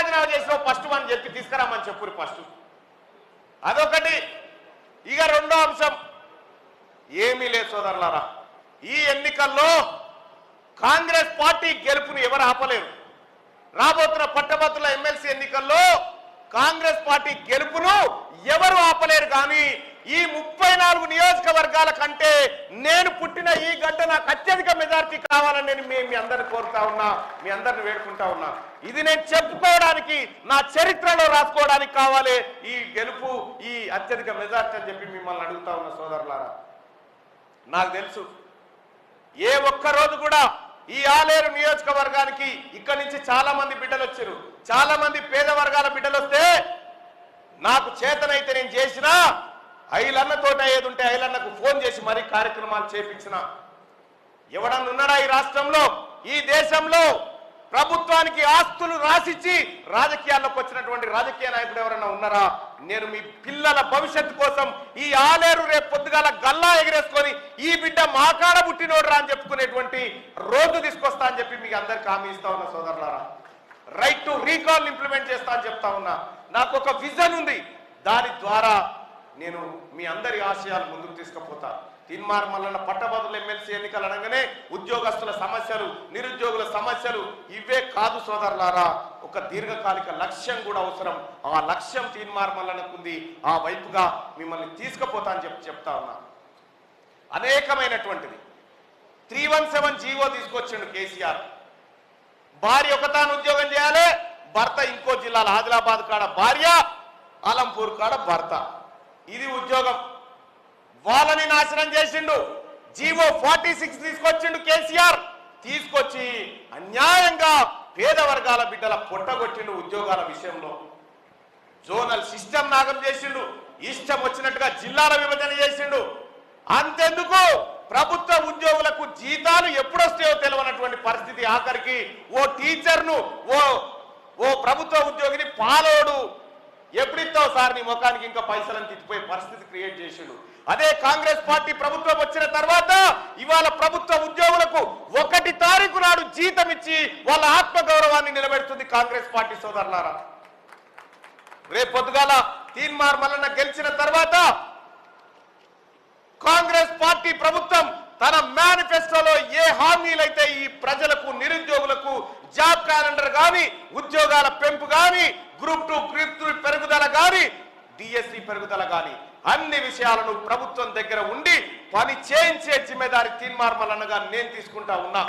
రాజీనామా చేసినావు ఫస్ట్ అని చెప్పి తీసుకురామని చెప్పురు ఫస్ట్. అదొకటి. ఇక రెండో అంశం ఏమీ లేదు సోదరులారా, ఈ ఎన్నికల్లో కాంగ్రెస్ పార్టీ గెలుపుని ఎవరు ఆపలేరు. రాబోతున్న పట్టభద్రుల ఎమ్మెల్సీ ఎన్నికల్లో కాంగ్రెస్ పార్టీ గెలుపును ఎవరు ఆపలేరు. కానీ ఈ 34 నియోజకవర్గాల కంటే నేను పుట్టిన ఈ గడ్డ నాకు అత్యధిక మెజార్టీ కావాలని నేను మీ అందరిని కోరుతా ఉన్నా, మీ అందరిని వేడుకుంటా ఉన్నా. ఇది నేను చెప్పుకోవడానికి, నా చరిత్రలో రాసుకోవడానికి కావాలి ఈ గెలుపు, ఈ అత్యధిక మెజార్టీ అని చెప్పి మిమ్మల్ని అడుగుతా ఉన్నా సోదరులారా. నాకు తెలుసు ఏ ఒక్కరోజు కూడా ఈ ఆలేరు నియోజకవర్గానికి ఇక్కడి నుంచి చాలా మంది బిడ్డలు వచ్చారు, చాలా మంది పేద వర్గాల బిడ్డలు వస్తే నాకు చేతనైతే నేను చేసిన ఐలన్నతోట ఏది ఉంటే ఐలన్నకు ఫోన్ చేసి మరీ కార్యక్రమాలు చేపించిన. ఎవడన్నా ఉన్నాడా ఈ రాష్ట్రంలో, ఈ దేశంలో ప్రభుత్వానికి ఆస్తులు రాసిచ్చి రాజకీయాల్లోకి వచ్చినటువంటి రాజకీయ నాయకుడు ఎవరన్నా ఉన్నారా? నేను మీ పిల్లల భవిష్యత్తు కోసం ఈ ఆలేరు రేపు పొద్దుగాల గల్లా ఎగిరేసుకొని ఈ బిడ్డ మా కాడ పుట్టినోడ్రా అని చెప్పుకునేటువంటి రోజు తీసుకొస్తా అని చెప్పి మీకు అందరికి హామీ ఇస్తా ఉన్నా సోదరులారా. రైట్ టు రీకాల్ ఇంప్లిమెంట్ చేస్తా అని చెప్తా ఉన్నా. నాకు ఒక విజన్ ఉంది, దాని ద్వారా నేను మీ అందరి ఆశయాలు ముందుకు తీసుకుపోతా. తీన్మార్ మల్లన్న పట్టభద్రుల ఎమ్మెల్సీ ఎన్నికలు అనగానే ఉద్యోగస్తుల సమస్యలు, నిరుద్యోగుల సమస్యలు ఇవే కాదు సోదరులారా, ఒక దీర్ఘకాలిక లక్ష్యం కూడా అవసరం. ఆ లక్ష్యం తీన్మార్ మల్లన్నకుంది, ఆ వైపుగా మిమ్మల్ని తీసుకుపోతా అని చెప్తా ఉన్నా. అనేకమైనటువంటిది 317 జీవో తీసుకొచ్చిండు కేసీఆర్. భార్య ఒకతాను ఉద్యోగం చేయాలి, భర్త ఇంకో జిల్లాలో ఆదిలాబాద్ కాడ భార్య, ఆలంపూర్ కాడ భర్త, ఇది ఉద్యోగం. వాళ్ళని నాశనం చేసిండు. జీవో 46 తీసుకొచ్చిండు కేసీఆర్. తీసుకొచ్చి అన్యాయంగా పేద వర్గాల బిడ్డల పొట్టగొట్టిండు ఉద్యోగాల విషయంలో. జోనల్ సిస్టమ్ నాగం చేసిండు, ఇష్టం వచ్చినట్టుగా జిల్లాల విభజన చేసిండు. అంతెందుకు ప్రభుత్వ ఉద్యోగులకు జీతాలు ఎప్పుడొస్తాయో తెలియనటువంటి పరిస్థితి. ఆఖరికి ఓ టీచర్ను, ఓ ప్రభుత్వ ఉద్యోగిని పాలోడు ఎప్పుడిస్తావు సార్ నీ ముఖానికి ఇంకా పైసలను తిట్టిపోయే పరిస్థితి క్రియేట్ చేసిండు. అదే కాంగ్రెస్ పార్టీ ప్రభుత్వం వచ్చిన తర్వాత ఇవాళ ప్రభుత్వ ఉద్యోగులకు 1 తారీఖు నాడు జీతం ఇచ్చి వాళ్ళ ఆత్మగౌరవాన్ని నిలబెడుతుంది కాంగ్రెస్ పార్టీ సోదరులారా. రేపు పొద్దుగాల తీన్మార్ మల్లన్న గెలిచిన తర్వాత కాంగ్రెస్ పార్టీ ప్రభుత్వం తన మేనిఫెస్టోలో ఏ హామీలైతే ఈ ప్రజలకు, నిరుద్యోగులకు జాబ్ క్యాలెండర్ కానీ, ఉద్యోగాల పెంపు కానీ, గ్రూప్ 2 గ్రూప్ 3 పెరుగుదల కానీ, డిఎస్సి పెరుగుదల కానీ అన్ని విషయాలను ప్రభుత్వం దగ్గర ఉండి పని చేయించే జిమ్మేదారి తీన్మార్ మల్లన్నగా నేను తీసుకుంటా ఉన్నా.